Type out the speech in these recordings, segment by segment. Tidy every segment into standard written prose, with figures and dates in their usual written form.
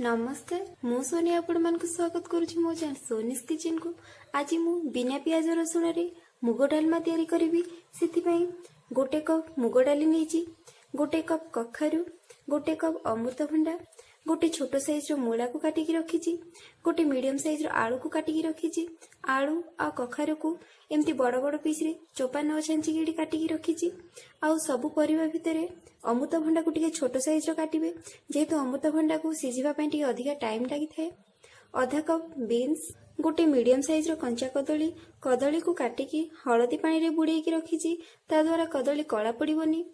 नमस्ते मु सोनी आपण मान स्वागत करुछि मो चैनल सोनीस किचन को। आज मु बिना प्याज रसुण रे मुग डालमा तैयारी करिवि। सेति पई गोटे कप मुग डाली नेछि, गोटे कप कखारु, गोटे कप अमृतभंडा, गोटे छोट साइज रो मूला को काटिकी रखिछि, गोटे मीडियम साइज रो आलू को काटिकी रखिछि। आलू आ कखारु को एमती बड़ बड़ पीस रे चोपा न छांचिकी काटिकी रखिछि। आउ सबु परिबा भितरे अमृतभंडा को टिके छोट साइज रो काटिबे, जेहेतु अमृतभंडा को सिझिबा पई टिके अधिका टाइम लागि थाए। आधा कप बीन्स, गोटे मीडियम साइज रो कंचा कदली, कदली को काटिकी हळदी पानी रे बुड़ेकी रखिछि, ता द्वारा कदली कला पड़िबनी।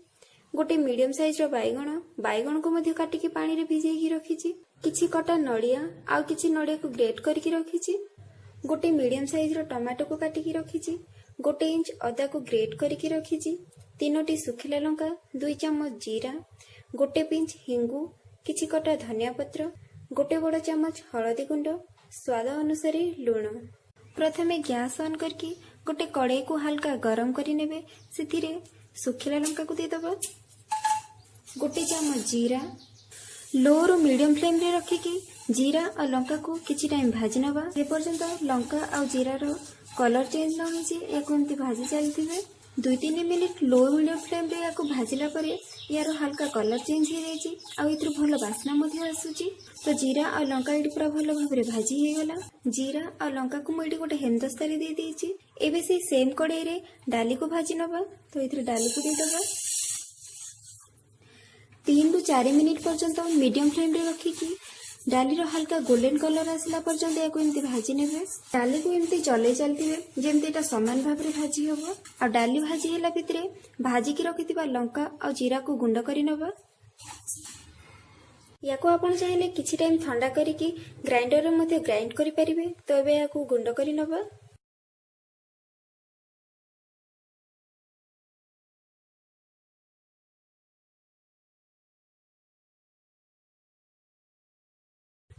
गोटे मीडियम साइज रो बाइगण को मध्य काटिकी पानी रे भिजेकी रखिछि। किछि कटा नड़िया आउ किछि नड़िया को ग्रेट करके रखिछि। गोटे मीडियम साइज रो टमाटो को काटिकी रखिछि। गोटे इंच अदा को ग्रेट करके रखिछि। 3टी सुखिला लंका, 2 चम्मच जीरा, गोटे पिंच हिंगु, किछि कटा धनिया पत्र, गोटे बड़ चम्मच हळदी गुंड, स्वाद अनुसार लूण। प्रथमे गैस ऑन करके गोटे कड़ाई को हल्का गरम करि नेबे। सेथिरे सुखिला लंका को देदबा, गोटे चम्मच जीरा, लो रो मीडियम फ्लेम रे रखिकी जीरा और लंका को किछि टाइम भाजी नबा। जे पर्यंत लंका और जीरा रो कलर चेंज न होइछि याको एमती भाजी चलतिबे। 2-3 मिनिट लो मीडियम फ्लेम रे याको भाजिला परे यार हल्का कलर चेंज हो जाइछि आ इथरो भलो बास्ना मध्ये आसुछि। तो जीरा और लंका इडी पूरा भलो भाबरे भाजी हे गला। जीरा और लंका को मुइडी गोटे हेमदस्ता रे दे देछि। एबे से सेम कड़ाई रे डाली को भाजी नबा। तो इथरो डाली को दे दबा। 3-4 मिनिट पर्यंत मीडियम फ्लेम रे रखिकी डाली रो हल्का गोल्डन कलर आसला पर्यंत याको एमती भाजी नेबे। डाली को एमती चले चलतिबे जेमती एटा समान भाबरे भाजी होबो। आ डाली भाजी हेला भितरे भाजी की रखितिबा लंका और जीरा को गुंड करि नबा। याको आपण चाहिले किछि टाइम ठंडा करिकी ग्राइंडर रे मध्ये ग्राइंड करि परिबे। तो एबे याको गुंड करि नबा।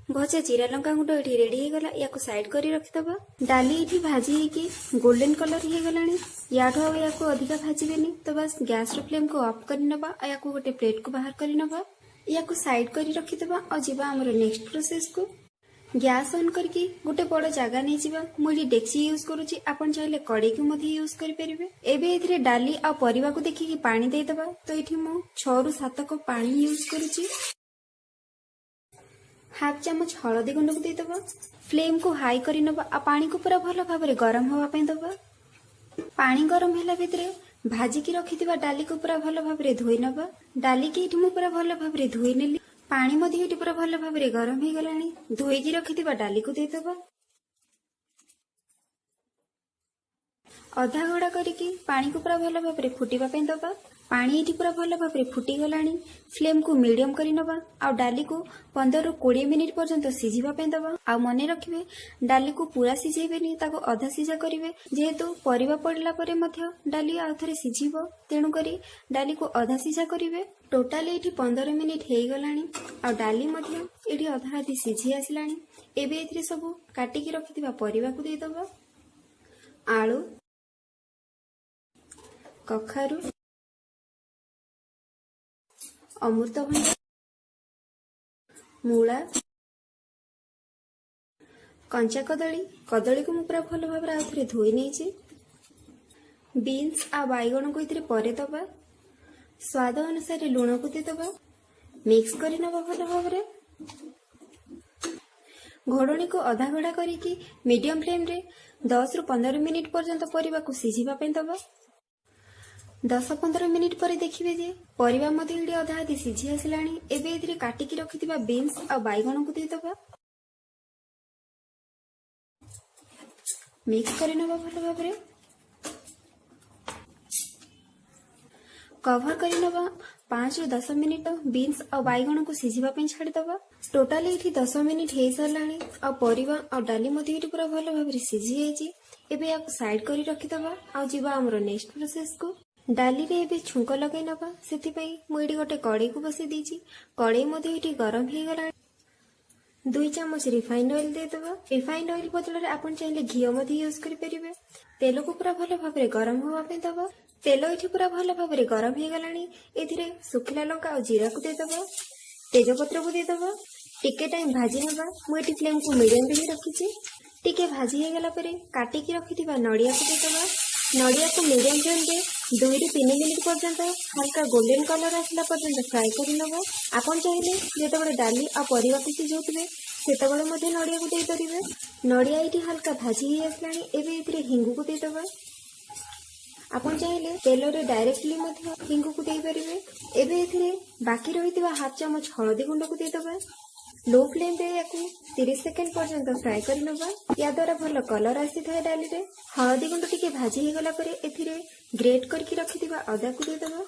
भजा जीरा लंका गुंड एठी रेडी हे गला। याको साइड करी रखि दबा। डाली एठी भाजी हे कि गोल्डन कलर हे गलानी। याठो अब याको अधिका भाजीबेनी। तो बस गैस रो फ्लेम को ऑफ करि नबा आ याको गोटे प्लेट को बाहर करि नबा। याको साइड करी रखि दबा और जिबा हमर नेक्स्ट प्रोसेस को। गैस ऑन करके गोटे बड़ जगह नहीं जिबा। मुई डेक्ची यूज करूची, आपण चाहिले कड़ाई को मध्ये यूज करि परिबे। एबे एथिरे डाली आ परिवा को देखि पानी दे दबा। तो एठी मु 6-7 कप पानी यूज करूची। हाफ चम्मच हळदी गुंड को दे दबा। फ्लेम को हाई करि नबा आ पानी को पूरा भलो भाबरे गरम होवा पई दबा। पानी गरम हेला भितरे भाजी की रखिथिबा डाली को पूरा भलो भाबरे धोई नबा। डाली की इठु मु पूरा भलो भाबरे धोई नेली। पानी मध्ये इठु पूरा भलो भाबरे गरम हे गलानी। धोई की रखिथिबा डाली को दे दबा। अधा घोड़ा करिकी पानी को पूरा भलो भाबरे फुटीबा पई दबा। पानी इठी पूरा भलो भाबरे फुटी गलानी। फ्लेम को मीडियम करि नबा आ डाली को 15-20 मिनिट पर्यंत सिझिबा पई दबा। आ मने रखिबे डाली को पूरा सिझेबेनी, ताको अधा सिझा करिवे। जेहेतु परिबा पड़ला परे मध्य डाली आ थरे सिझिबो, तेनु करी डाली को अधा सिझा करिवे। टोटल इठी 15 मिनिट हे गलानी आ डाली मध्य इठी अधा आधी सिझी आसिलानी। एबे एथिरे सब काटिकी रखिथिबा परिबा को दे दबा। आलू, कखारु, अमृतभंडा, मूला, कंचा कदली को मु पूरा भलो भाबरे आथरे धोई नेछि। बीन्स आ बाइगण को इथरे परे दबा। स्वाद अनुसार लूण को दे दबा। मिक्स करि नबा भलो भाबरे। घोड़णी को अधा घोड़ा करिकी मीडियम फ्लेम रे 10-15 मिनिट पर्यंत परिबा को सिझिबा पई दबा। 10-15 मिनिट पर देखिए जे परिबा मध्ये इडी अधा आधी सिझी आसिलानी। एबे एथिरे काटिकी रखिथिबा बीन्स आ बाइगण को दे दबा। मिक्स करि नबा भलो भाबरे। कवर करि नबा 5-10 मिनिट बीन्स आ बाइगण को सिझिबा पई छाडी दबा। टोटल इठी 10 मिनिट हे सरलानी आ परिबा आ डाली मध्ये इठी पूरा भलो भाबरे सिझी जायछि। एबे याको साइड करी रखि दबा आ जिबा हमरो नेक्स्ट प्रोसेस को। डाली रे एबे छुंक लगाई नबा। सेति पई मु एडी गोटे कड़ाई को बसे दीची। कड़ाई मध्ये इठी गरम हे गला। 2 चम्मच रिफाइंड ऑयल दे दबा। रिफाइंड ऑयल बदल रे आपण चाहिले घी मध्ये यूज करि परिबे। तेल को पूरा भलो भाबरे गरम होवा पे दबा। तेल इठी पूरा भलो भाबरे गरम हे गलानी। एथिरे सुखिला लंका और जीरा को दे दबा। तेजपत्र को दे दबा। टिके टाइम भाजी नबा मुझे फ्लेम को मीडियम रे रखी टिके भाजी हो गला परे काटिकी रखिथिबा नड़िया को देदबा नड़िया को मीडियम फ्लेम रे 2 ରୁ 3 मिनिट पर्यंत हल्का गोल्डन कलर आसला पर्यंत फ्राए कर नबा आपन चाहिले जेतेबेले डाली आ परिवा को सिझौथिबे सेतेबेले मध्ये नड़िया को देई परिबे नड़िया इटी हल्का भाजी ही आसलानी एबे इतरे हिंगु को देदबा आपन चाहिले तेल रे डायरेक्टली मध्ये हिंगु को देई परिबे एबे इतरे बाकी रहितबा हाफ चमच हळदी गुंड को देदबा लो फ्लेम रे याकू 30 सेकेंड पर्यंत फ्राए कर नबा या द्वारा भल कलर आसी थाए डाली रे हळदी गुंड टिके भाजी हो गला परे एथिरे ग्रेट करके रखिथिबा अदा को देदबा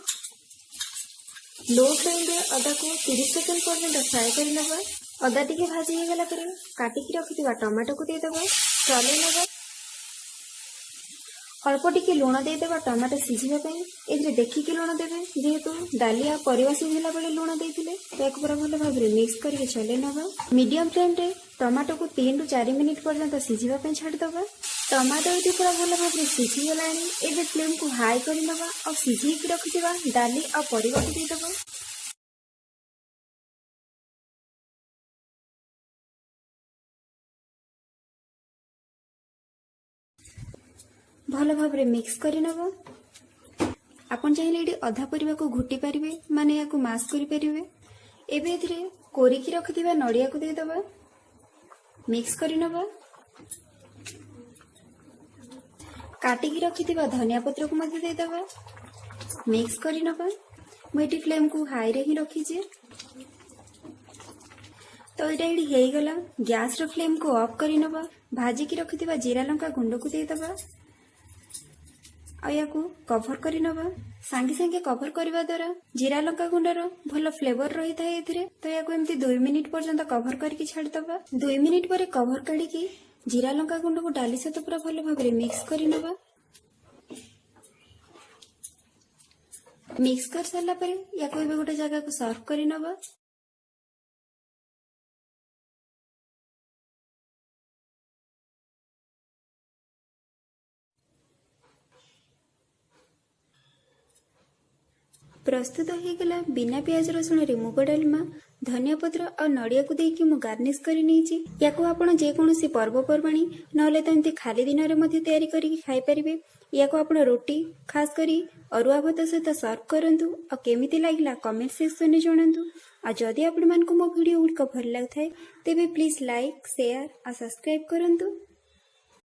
लो फ्लेम रे अदा को 30 सेकेंड पर्यंत फ्राए कर नबा अदा टिके भाजी हो गला परे काटिकी रखिथिबा टमाटो को देदबा चले नबा अल्प टिके लुण देदेबा टमाटो सिझिबा पई एथिरे देखिकी लुण देबे जेहेतु डाली आ परिवा सिझिला बेले लुण देइथिले ताको पूरा भल भाबरे मिक्स करके चले नबा मीडियम फ्लेम रे टमाटो को 3 ରୁ 4 मिनिट पर्यंत सिझिबा पई छाडी दबा टमाटो इति पूरा भल भाबरे सिझि गलानी एबे फ्लेम को हाई करि नबा और सिझि के रखिबा डाली आ परिवा को दे दबा भल भाव मिक्स कर नब आपन चाहिए ये अधा परिवा को घुटी पारे माने या मास करें एवं कोरिकी रखिथिबा नड़िया को देदबा मिक्स कर नब काटिकी रखिथिबा धनिया पत्र को मध्य देदबा मिक्स कर नब मुझे फ्लेम को हाई रे ही रखीचे तो यहाँ हो गला गैस रो फ्लेम को ऑफ कर नब भाजिकी रखिथिबा जीरा लंका गुंड को देदबा या कभर कर नबा सांगे सांगे कभर करने द्वारा जीरा लंका गुंडर भल फ्लेवर रही थाए तो या एमती 2 मिनिट पर्यंत कभर करके छाड़ीदबा 2 मिनिट पर कभर काढ़ी जीरा लंका गुंड को डाली सहित पूरा भल भाव मिक्स कर नबा मिक्स कर सारा पर या गोटे जगह को सर्व कर नबा प्रस्तुत हो गला बिना प्याज रसुण रे मुग डालमा धनिया पत्र और नड़िया को देकी मु गार्निश करी नेची याको आपण जे कोनोसी पर्वपर्वाणी नहले त एमती खाली दिन रे मध्ये तयारी करी खाई परिबे याको आपण रोटी खास करी अरुआ भात सहित सर्व करंतु और केमिति लागला कमेंट सेक्शन में जणांतु आ जदि आपण मान को मो वीडियो गुड भल लागथाय तेबे प्लीज लाइक शेयर और सब्सक्राइब करंतु।